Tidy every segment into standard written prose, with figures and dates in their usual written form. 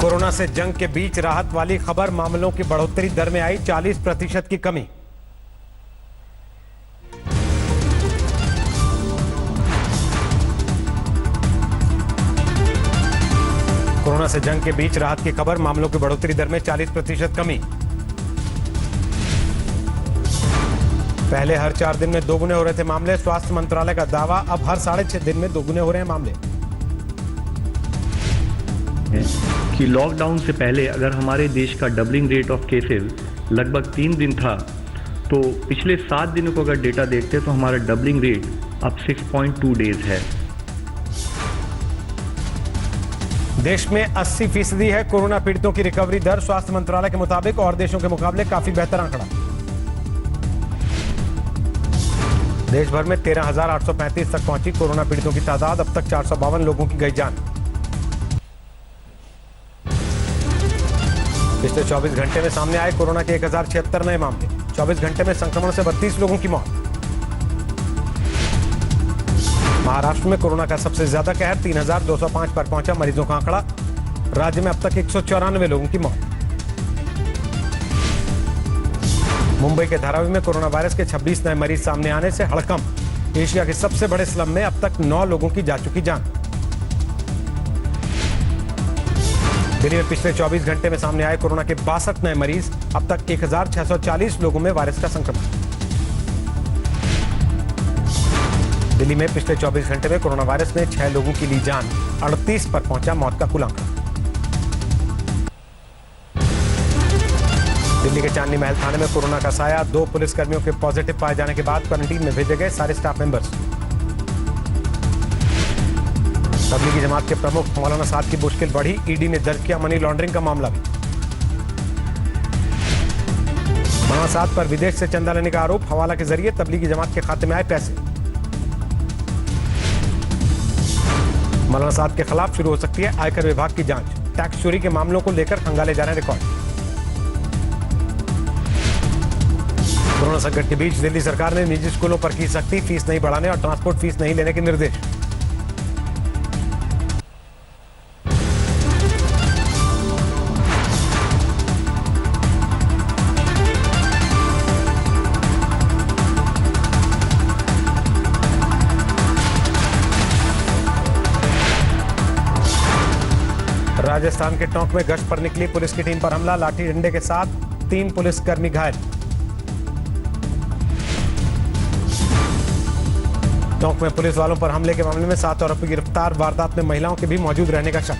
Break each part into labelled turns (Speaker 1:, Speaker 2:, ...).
Speaker 1: Corona से जंग के बीच राहत वाली खबर, मामलों की बढ़ोतरी दर में आई 40% की कमी। कोरोना से जंग के बीच राहत की खबर, मामलों की बढ़ोतरी दर में 40% कमी। पहले हर 4 दिन में दोगुने हो रहे थे मामले, स्वास्थ्य मंत्रालय का दावा, अब हर 6.5 दिन में दोगुने हो रहे हैं मामले।
Speaker 2: कि लॉकडाउन से पहले अगर हमारे देश का डबलिंग रेट ऑफ केसेस लगभग 3 दिन था, तो पिछले 7 दिनों को अगर डेटा देखते हैं तो हमारा डबलिंग रेट अब 6.2 डेज है।
Speaker 1: देश में 80% है कोरोना पीड़ितों की रिकवरी दर, स्वास्थ्य मंत्रालय के मुताबिक, और देशों के मुकाबले काफी बेहतर आंकड़ा। देश भर में 13,835 तक पहुंची कोरोना पीड़ितों की तादाद, अब तक 452 लोगों की गई जान। पिछले 24 घंटे में सामने आए कोरोना के 1076 नए मामले, 24 घंटे में संक्रमण से 32 लोगों की मौत। महाराष्ट्र में कोरोना का सबसे ज्यादा कहर, 3,205 पर पहुंचा मरीजों का आंकड़ा, राज्य में अब तक 194 लोगों की मौत। मुंबई के धारावी में कोरोना वायरस के 26 नए मरीज सामने आने से हड़कंप, एशिया के सबसे बड़े स्लम में अब तक 9 लोगों की जा चुकी जान। दिल्ली में पिछले 24 घंटे में सामने आए कोरोना के 62 नए मरीज, अब तक 1,640 लोगों में वायरस का संक्रमण। दिल्ली में पिछले 24 घंटे में कोरोना वायरस ने 6 लोगों की ली जान, 38 पर पहुंचा मौत का कुल आंकड़ा। दिल्ली के चांदनी महल थाने में कोरोना का साया, 2 पुलिसकर्मियों के पॉजिटिव पाए जाने के बाद क्वारंटीन में भेजे गए सारे स्टाफ मेंबर्स। तबलीगी जमात के प्रमुख मौलाना साद की मुश्किल बढ़ी, ईडी ने दर्ज किया मनी लॉन्ड्रिंग का मामला भी। मौलाना साद पर विदेश से चंदा लेने का आरोप, हवाला के जरिए तबलीगी जमात के खाते में आए पैसे। मौलाना साद के खिलाफ शुरू हो सकती है आयकर विभाग की जांच, टैक्स चोरी के मामलों को लेकर खंगाले जा रहे हैं रिकॉर्ड। कोरोना संकट के बीच दिल्ली सरकार ने निजी स्कूलों पर की सख्ती, फीस नहीं बढ़ाने और ट्रांसपोर्ट फीस नहीं लेने के निर्देश। राजस्थान के टोंक में गश्त पर निकली पुलिस की टीम पर हमला, लाठी डंडे के साथ 3 पुलिसकर्मी घायल। टोंक में पुलिस वालों पर हमले के मामले में 7 आरोपी गिरफ्तार, वारदात में महिलाओं के भी मौजूद रहने का शक।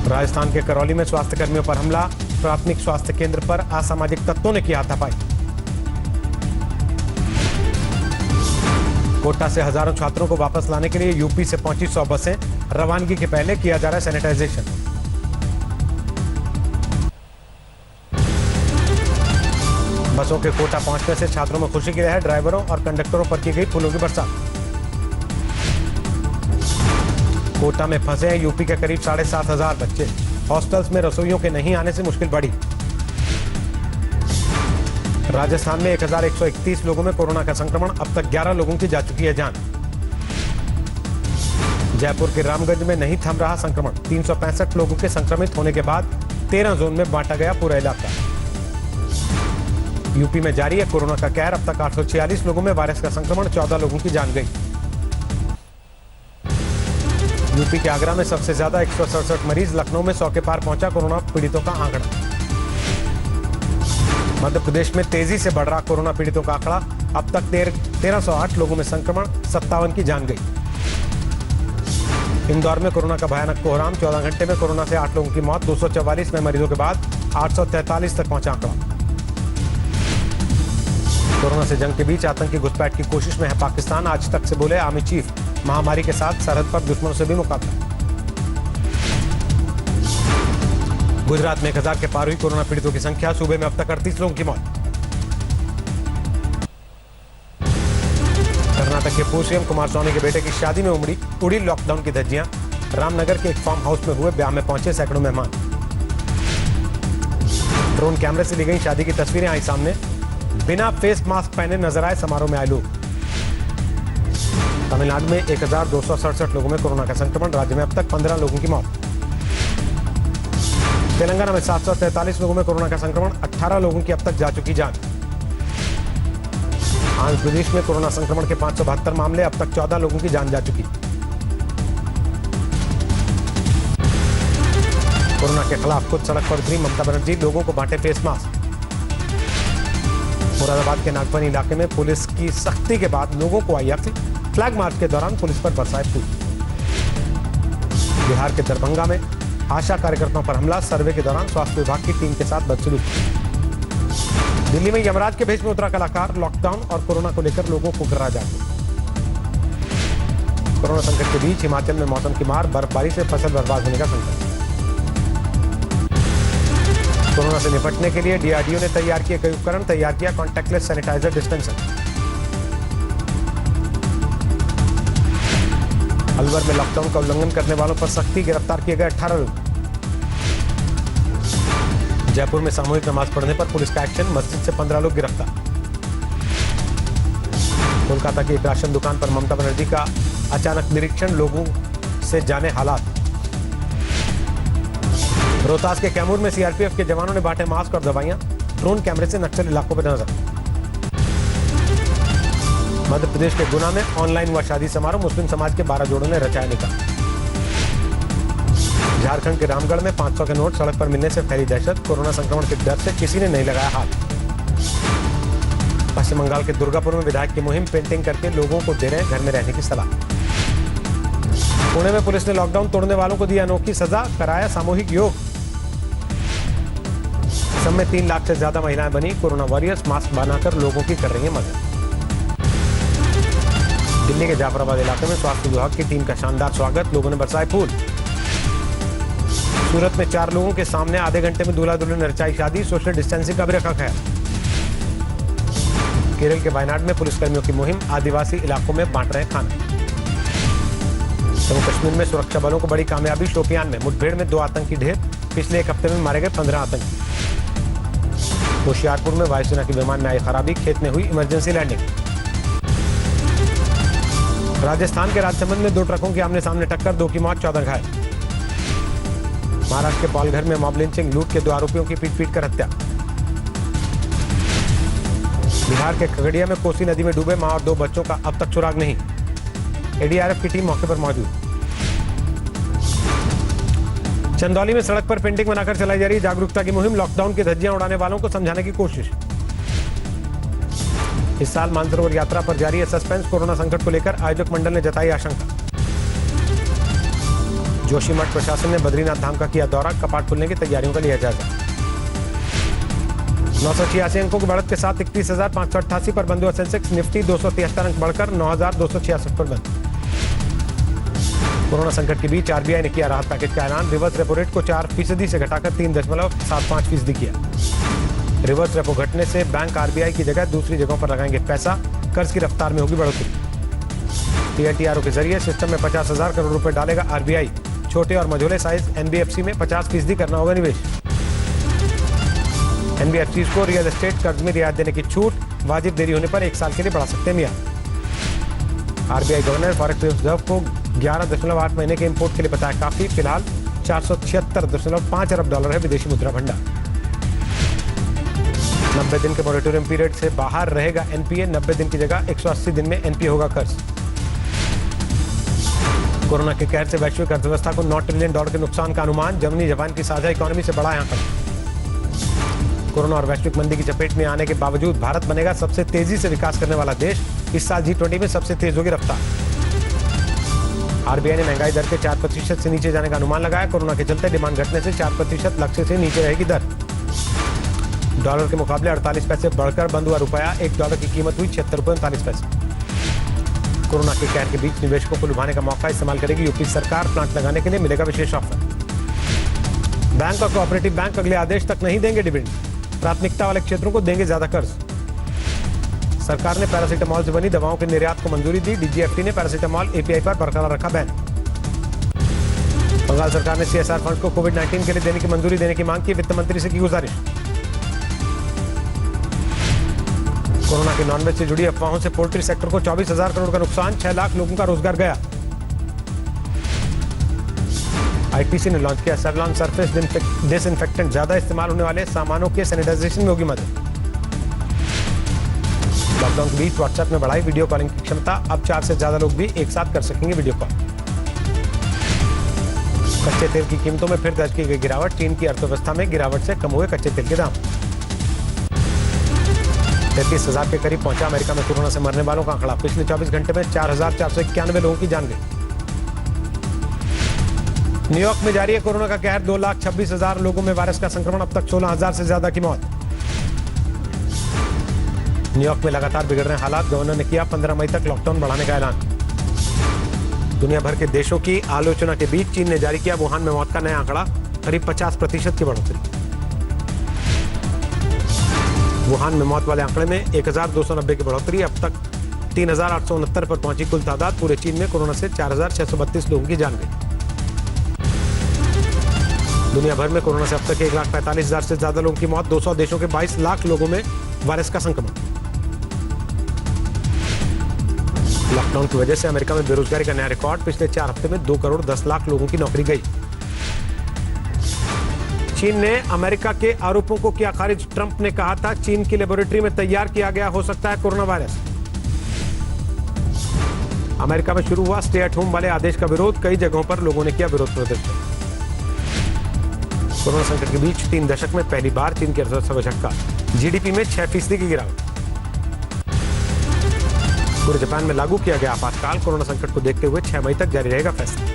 Speaker 1: राजस्थान के करौली में स्वास्थ्य कर्मियों पर हमला, प्राथमिक स्वास्थ्य केंद्र पर असामाजिक तत्वों ने किया हाथापाई। कोटा से हजारों छात्रों को वापस लाने के लिए यूपी से पहुंची 100 बसें, रवानगी के पहले किया जा रहा है सैनिटाइजेशन। बसों के कोटा पहुंचने से छात्रों में खुशी की लहर, ड्राइवरों और कंडक्टरों पर की गई फूलों की बरसात। कोटा में फंसे हैं यूपी के करीब 7,500 बच्चे, हॉस्टल्स में रसोइयों के नहीं आने से मुश्किल बढ़ी। राजस्थान में 1,131 लोगों में कोरोना का संक्रमण, अब तक 11 लोगों की जा चुकी है जान। जयपुर के रामगंज में नहीं थम रहा संक्रमण, 365 लोगों के संक्रमित होने के बाद 13 जोन में बांटा गया पूरा इलाका। यूपी में जारी है कोरोना का कहर, अब तक 846 लोगों में वायरस का संक्रमण, 14 लोगों की जान गई। यूपी के आगरा में सबसे ज्यादा 167 मरीज, लखनऊ में 100 के पार पहुंचा कोरोना पीड़ितों का आंकड़ा। मध्य प्रदेश में तेजी से बढ़ रहा कोरोना पीड़ितों का आंकड़ा, अब तक 1308 लोगों में संक्रमण, 57 की जान गई। इंदौर में कोरोना का भयानक कोहराम, 14 घंटे में कोरोना से 8 लोगों की मौत, 244 नए मरीजों के बाद 843 तक पहुंचा आंकड़ा। कोरोना से जंग के बीच आतंकी घुसपैठ की कोशिश में है पाकिस्तान, आज तक से बोले आर्मी चीफ, महामारी के साथ सरहद पर दुश्मनों से भी मुकाबला। गुजरात में 1000 के पार हुई कोरोना पीड़ितों की संख्या, सूबे में अब तक 38 लोगों की मौत। कर्नाटक के पूर्व सीएम कुमारस्वामी के बेटे की शादी में उड़ी लॉकडाउन की धज्जियां, रामनगर के एक फार्म हाउस में हुए ब्याह में पहुंचे सैकड़ों मेहमान। ड्रोन कैमरे से ली गई शादी की तस्वीरें आई सामने, बिना फेस मास्क पहने नजर आए समारोह में आए लोग। तमिलनाडु में 1267 लोगों में कोरोना का संक्रमण, राज्य में अब तक 15 लोगों की मौत। तेलंगाना में 743 लोगों में कोरोना का संक्रमण, 18 लोगों की अब तक जा चुकी जान। आंध्र प्रदेश में कोरोना संक्रमण के 572 मामले, अब तक 14 लोगों की जान जा चुकी। कोरोना के खिलाफ खुद सड़क पर उतरी ममता बनर्जी, लोगों को बांटे फेस मास्क। मुरादाबाद के नागफनी इलाके में पुलिस की सख्ती के बाद लोगों को आई अक्ल, फ्लैग मार्च के दौरान पुलिस पर बरसाए फूल। बिहार के दरभंगा में आशा कार्यकर्ताओं पर हमला, सर्वे के दौरान स्वास्थ्य विभाग की टीम के साथ बदसलूकी। दिल्ली में यमराज के भेष में उतरा कलाकार, लॉकडाउन और कोरोना को लेकर लोगों को कर रहा जागरूक। कोरोना संकट के बीच हिमाचल में मौसम की मार, बर्फबारी से फसल बर्बाद होने का संकट। कोरोना से निपटने के लिए डीआरडीओ ने तैयार किए कई उपकरण, तैयार किया कॉन्टैक्टलेस सैनिटाइजर डिस्पेंसर। अलवर में लॉकडाउन का उल्लंघन करने वालों पर सख्ती, गिरफ्तार किए गए 18 लोग। जयपुर में सामूहिक नमाज पढ़ने पर पुलिस का एक्शन, मस्जिद से 15 लोग गिरफ्तार। कोलकाता की एक राशन दुकान पर ममता बनर्जी का अचानक निरीक्षण, लोगों से जाने हालात। रोहतास के कैमूर में सीआरपीएफ के जवानों ने बांटे मास्क और दवाइयां, ड्रोन कैमरे से नक्सल इलाकों पर नजर। मध्य प्रदेश के गुना में ऑनलाइन हुआ शादी समारोह, मुस्लिम समाज के 12 जोड़ों ने रचाया निकाह। झारखंड के रामगढ़ में 500 के नोट सड़क पर मिलने से फैली दहशत, कोरोना संक्रमण के डर से किसी ने नहीं लगाया हाथ। पश्चिम बंगाल के दुर्गापुर में विधायक की मुहिम, पेंटिंग करके लोगों को दे रहे हैं घर में रहने की सलाह। पुणे में पुलिस ने लॉकडाउन तोड़ने वालों को दी अनोखी सजा, कराया सामूहिक योग। सब में 3 लाख से ज्यादा महिलाएं बनी कोरोना वॉरियर्स, मास्क बनाकर लोगों की कर रही है मदद। दिल्ली के जाफराबाद इलाके में स्वास्थ्य विभाग की टीम का शानदार स्वागत, लोगों ने बरसाए फूल। सूरत में 4 लोगों के सामने आधे घंटे में दूल्हा दुल्हन ने रचाई शादी, सोशल डिस्टेंसिंग का भी रखा ख्याल। केरल के वायनाड में पुलिसकर्मियों की मुहिम, आदिवासी इलाकों में बांट रहे खाना। जम्मू कश्मीर में सुरक्षा बलों को बड़ी कामयाबी, शोपियान में मुठभेड़ में 2 आतंकी ढेर, पिछले एक हफ्ते में मारे गए 15 आतंकी। होशियारपुर में वायुसेना के विमान में आई खराबी, खेत में हुई इमरजेंसी लैंडिंग। राजस्थान के राजसमंद में 2 ट्रकों की आमने सामने टक्कर, 2 की मौत, 14 घायल। महाराष्ट्र के पालघर में मॉब लिंचिंग, लूट के 2 आरोपियों की पीट कर हत्या। बिहार के खगड़िया में कोसी नदी में डूबे मां और 2 बच्चों का अब तक सुराग नहीं, एडीआरएफ की टीम मौके पर मौजूद। चंदौली में सड़क पर पेंटिंग बनाकर चलाई जा रही जागरूकता की मुहिम, लॉकडाउन की धज्जियां उड़ाने वालों को समझाने की कोशिश। इस साल मानसरोवर यात्रा पर जारी है सस्पेंस, कोरोना संकट को लेकर आयोजक मंडल ने जताई आशंका। जोशीमठ प्रशासन ने बद्रीनाथ धाम का किया दौरा, कपाट खुलने की तैयारियों का लिया जायजा। 986 अंकों की बढ़त के साथ 31,588 पर बंद हुआ सेंसेक्स, निफ्टी 273 अंक बढ़कर 9,266 पर बंद। कोरोना संकट के बीच आरबीआई ने किया राहत पैकेज का ऐलान, रिवर्स रेपो रेट को 4% से घटाकर 3.75% किया। रिवर्स रेपो घटने से बैंक आरबीआई की जगह दूसरी जगहों पर लगाएंगे पैसा, कर्ज की रफ्तार में होगी बढ़ोतरी। टीआईटीआरओ के जरिए सिस्टम में 50,000 करोड़ रुपए डालेगा आरबीआई, छोटे और मझोले साइज एनबीएफसी में 50% करना होगा निवेश। एनबीएफसी को रियल एस्टेट कर्ज में रियायत देने की छूट, वाजिब देरी होने पर 1 साल के लिए बढ़ा सकते हैं मियाद। आरबीआई गवर्नर फॉरेक्स रिजर्व को 11.8 महीने के इंपोर्ट के लिए बताया काफी, फिलहाल 476.5 अरब डॉलर है विदेशी मुद्रा भंडार। 90 दिन के मॉनिटोरियम पीरियड से बाहर रहेगा एनपीए, 90 दिन की जगह 180 दिन में एनपीए होगा कर्ज। कोरोना के कहर से वैश्विक अर्थव्यवस्था को $9 ट्रिलियन के नुकसान का अनुमान, जर्मनी जापान की साझा इकोनॉमी से बड़ा आंकड़ा। कोरोना और वैश्विक मंदी की चपेट में आने के बावजूद भारत बनेगा सबसे तेजी से विकास करने वाला देश, इस साल G20 में सबसे तेज होगी रफ्तार। आरबीआई ने महंगाई दर के 4% से नीचे जाने का अनुमान लगाया, कोरोना के चलते डिमांड घटने से 4% लक्ष्य से नीचे रहेगी दर। डॉलर के मुकाबले 48 पैसे बढ़कर बंद हुआ रुपया, $1 की कीमत हुई 76.39 रुपये। कोरोना के कहर के बीच निवेशकों को लुभाने का मौका इस्तेमाल करेगी यूपी सरकार, प्लांट लगाने के लिए मिलेगा विशेष ऑफर। बैंक और कोऑपरेटिव बैंक अगले आदेश तक नहीं देंगे डिविडेंड, प्राथमिकता वाले क्षेत्रों को देंगे ज्यादा कर्ज। सरकार ने पैरासीटामॉल से बनी दवाओं के निर्यात को मंजूरी दी, डीजीएफटी ने पैरासीटामॉल एपीआई पर बरकरार रखा बैन। बंगाल सरकार ने सीएसआर फंड को कोविड-19 के लिए देने की मंजूरी देने की मांग की, वित्त मंत्री से की गुजारिश। कोरोना के नॉनवेज से जुड़ी अफवाहों से पोल्ट्री सेक्टर को 24,000 करोड़ का नुकसान, 6 लाख लोगों का रोजगार गया। आईटीसी ने लॉन्च किया सेवलॉन सरफेस डिसइंफेक्टेंट, ज्यादा इस्तेमाल होने वाले सामानों के सैनिटाइजेशन में होगी मदद। लॉकडाउन के बीच व्हाट्सएप ने बढ़ाई वीडियो कॉलिंग की क्षमता, अब 4 से ज्यादा लोग भी एक साथ कर सकेंगे वीडियो कॉल। कच्चे तेल की कीमतों में फिर दर्ज की गई गिरावट, चीन की अर्थव्यवस्था में गिरावट से कम हुए कच्चे तेल के दाम। 33,000 के करीब पहुंचा अमेरिका में कोरोना से मरने वालों का आंकड़ा, पिछले 24 घंटे में 4,491 लोगों की जान गई। न्यूयॉर्क में जारी है कोरोना का कहर, 2,26,000 लोगों में वायरस का संक्रमण, अब तक 16,000 से ज्यादा की मौत। न्यूयॉर्क में लगातार बिगड़ रहे हालात, गवर्नर ने किया 15 मई तक लॉकडाउन बढ़ाने का ऐलान। दुनिया भर के देशों की आलोचना के बीच चीन ने जारी किया वुहान में मौत का नया आंकड़ा, करीब 50% की बढ़ोतरी। वुहान में मौत वाले आंकड़े में 1,290 की बढ़ोतरी, अब तक 3,869 पर पहुंची कुल तादाद। पूरे चीन में कोरोना से 4,632 लोगों की जान गई। दुनिया भर में कोरोना से अब तक 1,45,000 से ज्यादा लोगों की मौत, 200 देशों के 22 लाख लोगों में वायरस का संक्रमण। लॉकडाउन की वजह से अमेरिका में बेरोजगारी का नया रिकॉर्ड, पिछले 4 हफ्ते में 2 करोड़ 10 लाख लोगों की नौकरी गई। चीन ने अमेरिका के आरोपों को किया खारिज, ट्रंप ने कहा था चीन की लेबोरेटरी में तैयार किया गया हो सकता है कोरोना वायरस। अमेरिका में शुरू हुआ स्टे एट होम वाले आदेश का विरोध, कई जगहों पर लोगों ने किया विरोध प्रदर्शन। कोरोना संकट के बीच 3 दशक में पहली बार चीन की अर्थव्यवस्था को झटका, जीडीपी में 6% की गिरावट। पूरे जापान में लागू किया गया आपातकाल, कोरोना संकट को देखते हुए 6 मई तक जारी रहेगा फैसला।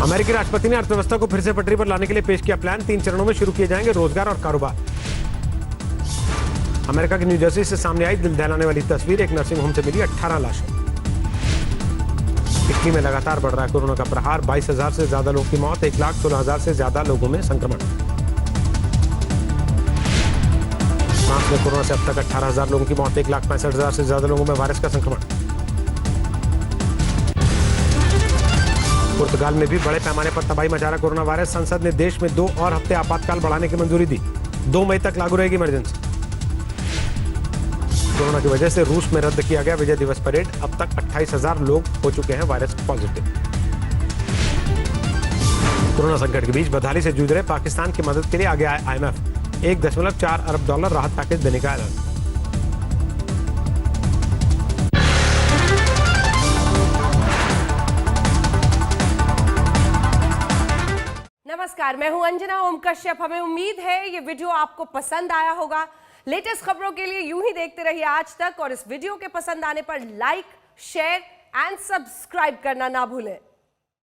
Speaker 1: अमेरिकी राष्ट्रपति ने अर्थव्यवस्था को फिर से पटरी पर लाने के लिए पेश किया प्लान, 3 चरणों में शुरू किए जाएंगे रोजगार और कारोबार। अमेरिका की न्यू जर्सी से सामने आई दिल दहलाने वाली तस्वीर, एक नर्सिंग होम से मिली 18 लाशें। इटली में लगातार बढ़ रहा है कोरोना का प्रहार, 22,000 से ज्यादा लोगों की मौत, 1,16,000 से ज्यादा लोगों में संक्रमण। फ्रांस में कोरोना से अब तक 18,000 लोगों की मौत, 1,65,000 से ज्यादा लोगों में वायरस का संक्रमण। पुर्तगाल में भी बड़े पैमाने पर तबाही मचा रहा कोरोना वायरस, संसद ने देश में 2 और हफ्ते आपातकाल बढ़ाने की मंजूरी दी, 2 मई तक लागू रहेगी इमरजेंसी। कोरोना की वजह से रूस में रद्द किया गया विजय दिवस परेड, अब तक 28,000 लोग हो चुके हैं वायरस पॉजिटिव। कोरोना संकट के बीच बदहाली से जूझ रहे पाकिस्तान की मदद के लिए आगे आए IMF, $1.4 अरब राहत पैकेज देने का ऐलान।
Speaker 3: नमस्कार, मैं हूं अंजना ओम कश्यप। हमें उम्मीद है ये वीडियो आपको पसंद आया होगा। लेटेस्ट खबरों के लिए यूं ही देखते रहिए आज तक, और इस वीडियो के पसंद आने पर लाइक, शेयर एंड सब्सक्राइब करना ना भूलें।